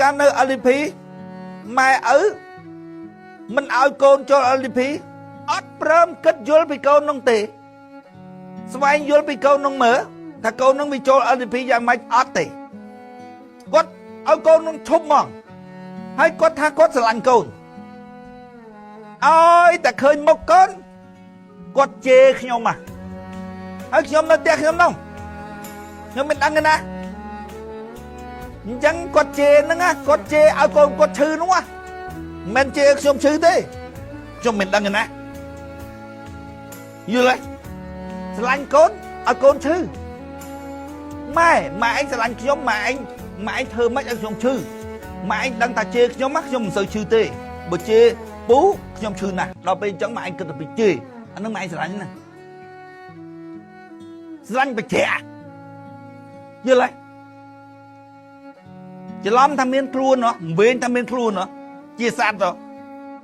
តាមនៅ LDP ម៉ែឪមិនឲ្យកូនចូល LDP អត់ព្រមគិតយល់ពីកូននោះទេស្វែងយល់ពីកូននោះមើលថាកូននោះវាចូល LDP យ៉ាងម៉េចអត់ទេគាត់ឲ្យកូននោះឈប់មកហើយគាត់ថាគាត់ស្រឡាញ់កូនឲ្យតែឃើញមុខកូនគាត់ជេរខ្ញុំមកហើយខ្ញុំនៅផ្ទះខ្ញុំនោះខ្ញុំមិនដឹងទេណាអញ្ចឹងគាត់ជេរហ្នឹងគាត់ជេរឲ្យកូនគាត់ឈឺនោះមិនជេរខ្ញុំឈឺទេខ្ញុំមិនដឹងទេណាយល់ទេស្រឡាញ់កូនឲ្យកូនឈឺម៉ែឯងស្រឡាញ់ខ្ញុំម៉ែឯងធ្វើម៉េចឲ្យខ្ញុំឈឺម៉ែឯងដឹងថាជេរខ្ញុំខ្ញុំមិនសូវឈឺទេបើជេរពូខ្ញុំឈឺណាស់ដល់ពេលអញ្ចឹងម៉ែឯងគិតទៅពីជេរអានឹងម៉ែឯងស្រឡាញ់ណាស្រឡាញ់បច្ចេកយល់ទេច្រឡំថាមានខ្លួនវែងថាមានខ្លួនជាសត្វ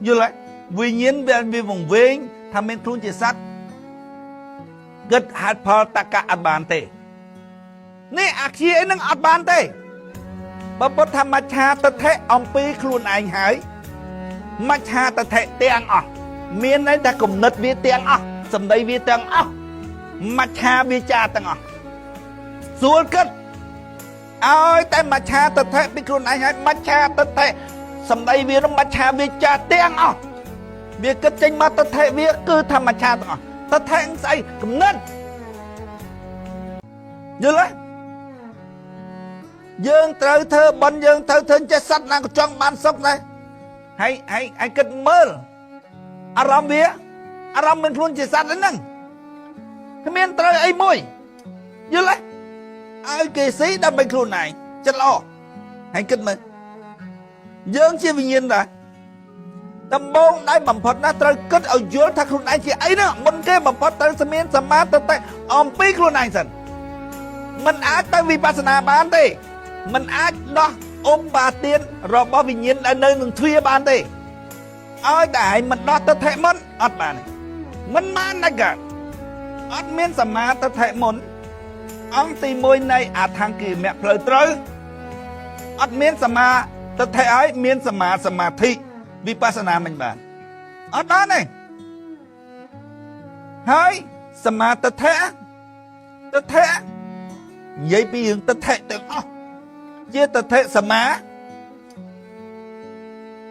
យល់ទេវិញ្ញាណវាវង្វេងថាមានខ្លួនជាសត្វគិតហេតុផលតកៈអត់បានទេនេះអាខ្ជាអីនឹងអត់បានទេបើពុទ្ធធម្មឆាទិដ្ឋិអំពីខ្លួនឯងហើយមច្ឆាទិដ្ឋិទាំងអស់មានន័យថាគំនិតវាទាំងអស់សម្ដីវាទាំងអស់មច្ឆាវាចាទាំងអស់ស្រួលគិតឲ្យតែមច្ឆាទិដ្ឋិពីខ្លួនឯងហើយមច្ឆាទិដ្ឋិសម្ដីវានឹងមច្ឆាវាចាទាំងអស់វាគិតចេញមកទិដ្ឋិវាគឺធម្មឆាទាំងអស់ទិដ្ឋិស្អីគំនិតយល់ទេយើងត្រូវធ្វើបន់យើងត្រូវធ្វើចេះសត្វណាក៏ចង់បានសុខដែរហើយគិតមើលអារម្មណ៍វាអារម្មណ៍មិនខ្លួនជាសត្វហ្នឹងគ្មានត្រូវអីមួយយល់ទេឲ្យគេស៊ីដើម្បីខ្លួនឯងចិត្តល្អហើយគិតមើលយើងជាវិញ្ញាណដែរដំបូងដៃបំផុតណាត្រូវគិតឲ្យយល់ថាខ្លួនឯងជាអីហ្នឹងមុនគេបំផុតត្រូវមានសមាធិអំពីខ្លួនឯងសិនមិនអាចទៅវិបស្សនាបានទេមិនអាចដោះអុំបាទានរបស់វិញ្ញាណដែលនៅនឹងទ្វាបានទេឲ្យតែឯងមិនដោះទិដ្ឋិមុនអត់បានទេមិនបានណាកាអត់មានសមាទិដ្ឋិមុនអង្គទី1នៃអថង្គិមៈផ្លូវត្រូវអត់មានសមាទិដ្ឋិឲ្យមានសមាធិវិបស្សនាមិនបានអត់បានទេហើយសមាទិដ្ឋិនិយាយពីរឿងទិដ្ឋិទាំងអស់ជាទិដ្ឋិសមា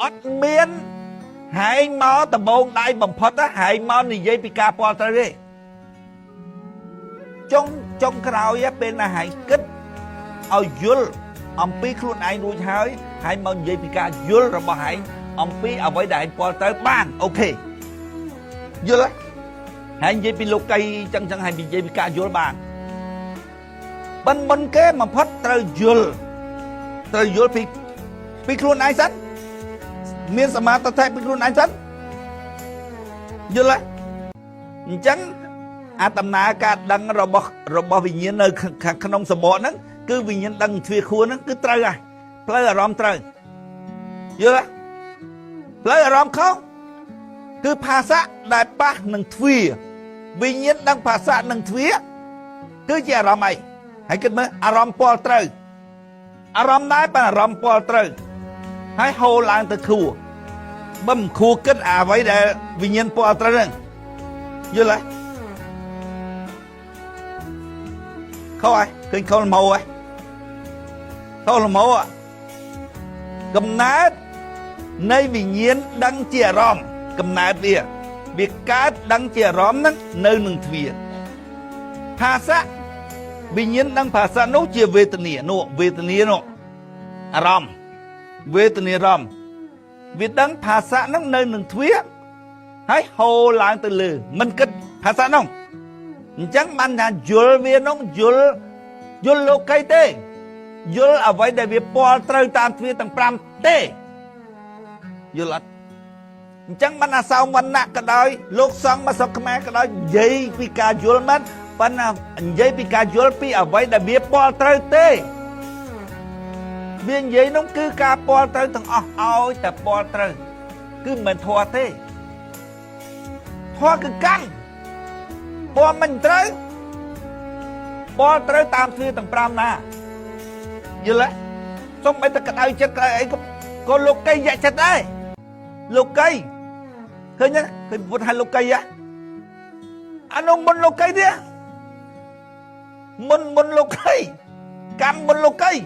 អត់មានហែងមកដំបងដៃបំផុតហែងមកនិយាយពីការពាល់ត្រូវទេចុងក្រោយពេលណាហែងគិតឲ្យយល់អំពីខ្លួនឯងរួចហើយហែងមកនិយាយពីការយល់របស់ហែងអំពីអ្វីដែលហែងពាល់ត្រូវបានអូខេយល់ទេហែងនិយាយពីលោកីចឹងហែងនិយាយពីការយល់បានប៉ុន្តែមុនគេបំផុតត្រូវយល់ពីខ្លួនឯងសិនមានសមាធិពីខ្លួនឯងសិនយល់ទេអញ្ចឹងអាដំណើរការដឹងរបស់វិញ្ញាណនៅខាងក្នុងសមោហ្នឹងគឺវិញ្ញាណដឹងទ្វាខួរហ្នឹងគឺត្រូវហើយផ្លូវអារម្មណ៍ត្រូវយល់ទេផ្លូវអារម្មណ៍ខុសគឺភាសៈដែលប៉ះនឹងទ្វាវិញ្ញាណដឹងភាសៈនឹងទ្វាគឺជាអារម្មណ៍អីហើយគិតមើលអារម្មណ៍ពាល់ត្រូវអារម្មណ៍ដែរបើអារម្មណ៍ពាល់ត្រូវហើយហូរឡើងទៅខួរបើមិនខួរគិតអ្វីដែលវិញ្ញាណពាល់ត្រូវហ្នឹងយល់ទេខុសហើយឃើញខុសលំហហើយខុសលំហកំណើតនៃវិញ្ញាណដឹងជាអារម្មណ៍កំណើតវាកើតដឹងជាអារម្មណ៍ហ្នឹងនៅនឹងទ្វាភាសៈវិញ្ញាណដឹងភាសានោះជាវេទនានោះអារម្មណ៍វេទនាអារម្មណ៍វាដឹងភាសានោះនៅនឹងទ្វាហើយហូរឡើងទៅលើមិនគិតភាសានោះអញ្ចឹងបានថាយល់វានោះយល់លោកីទេយល់អ្វីដែលវាពាល់ត្រូវតាមទ្វាទាំង5ទេយល់អត់អញ្ចឹងបានអាសោវណ្ណៈក៏ដោយលោកសង្ឃមកស្រុកខ្មែរក៏ដោយនិយាយពីការយល់មិនប៉ុន្តែនិយាយពីការយល់ពីអ្វីដែលវាពាល់ត្រូវទេវានិយាយនោះគឺការពាល់ត្រូវទាំងអស់ឲ្យតែពាល់ត្រូវគឺមិនធម៌ទេធម៌គឺកម្មពាល់មិនត្រូវពាល់ត្រូវតាមទ្វាទាំង5ណាយល់ទេ xong bây giờ cái đau chết cái ấy có lục cây dạy chết đấy lục cây khơi nhá khơi vụt hai lục cây á anh ông bôn lục cây đi bôn lục cây cắn bôn lục cây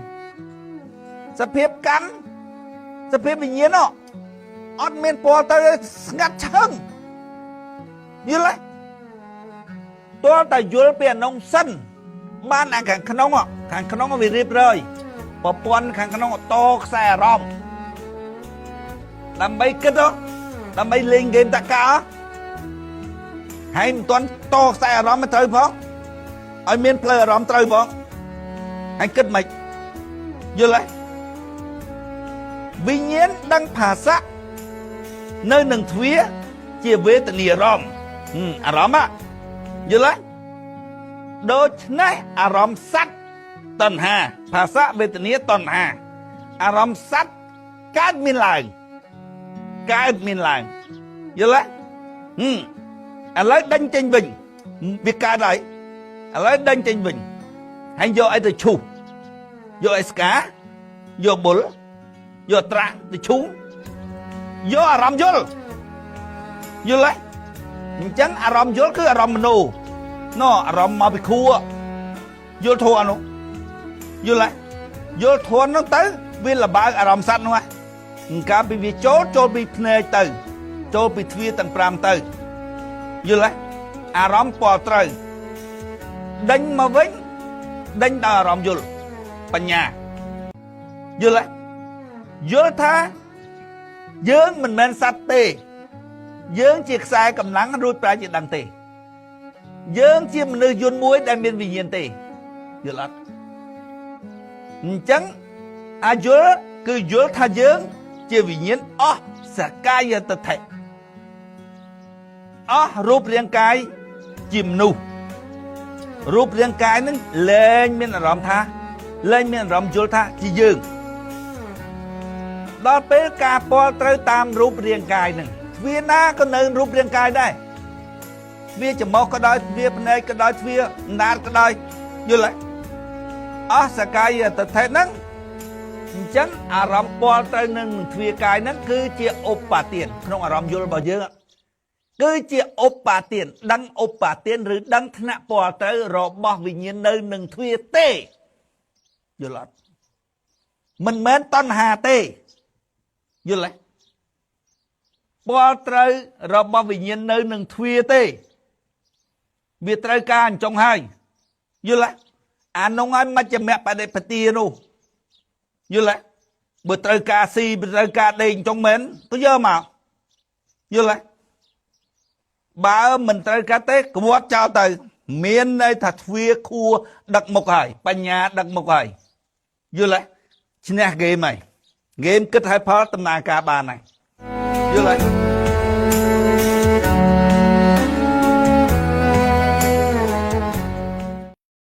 sắp hiếp cắn sắp hiếp bị nhiên ọ ọt miền bò tới ngắt chân như lấy tôi tại dưới biển nông sân ban ăn khăn khăn ạ khăn khăn vì riệp rơi bỏ bọn khăn khăn to xe rong làm bay kết đó làm bay lên game ta cả hay toàn to xe rong mới chơi phó ở miền plei rong chơi phó anh kết mạch như lấy vì nhiên đang phá xác nơi nâng thuyết chia với tình yêu rong rong á như lấy đôi này rong sắt tần hà phá xác về tình yêu tần hà rong sắt cát miền làng như lấy lấy đánh trên bình việc cái đấy lấy đánh trên bình hay do ai từ chủ do ai cá do bún do trang từ chú do rong vô như lấy chẳng rong vô cứ rong nô nó rong mà bị khua vô thua nó vô lấy vô thua nó tới vì là ba rong sắt nữa cả bị chốt bị pne từ chốt bị thuyết tầng pram từ vô lấy rong bỏ trời đánh mà vĩnh đánh đà rong vô bánh nhà vô lấy vô tha dương mình men sạch tê dương chiếc xe cầm nắng rút ra chiếc đằng tê dương chiếc mình nơi dôn muối đem bên vì nhiên tê vô lát chẳng vô cứ vô tha dương chiếc vì nhiên sẽ cai giờ tật thể rút riêng cai chìm nụ rút riêng cai nó lên miền rõm tha lên miền rõm vô tha chỉ dương đóពេលការពលត្រូវតាមរូបរាងកាយនឹងវាណាក៏នៅរូបរាងកាយដែរវាច្រមុះក៏ដោយវាភ្នែកក៏ដោយវាណាតក៏ដោយយល់ហើយសកាយតថេហ្នឹងអញ្ចឹងអារម្មណ៍ពលត្រូវនឹងទ្វាកាយហ្នឹងគឺជាឧបទានក្នុងអារម្មណ៍យល់របស់យើងគឺជាឧបទានដឹងឧបទានឬដឹងថ្នាក់ពលត្រូវរបស់វិញ្ញាណនៅនឹងទ្វាទេយល់អត់មិនមែនតណ្ហាទេយល់ទេពលត្រូវរបស់វិញ្ញាណនៅនឹងទ្វាទេវាត្រូវការអញ្ចឹងហើយយល់ទេអានោះហើយមជ្ឈមបដិបទានោះយល់ទេបើត្រូវការស៊ីបើត្រូវការដេកអញ្ចឹងមែនទៅយកមកយល់ទេបើមិនត្រូវការទេក្បត់ចោលទៅមានន័យថាទ្វាខួដឹកមុខហើយបញ្ញាដឹកមុខហើយយល់ទេឈ្នះហ្គេមហើយហ្គេមគិតឲ្យផលដំណើរការបានហើយយល់ហើយ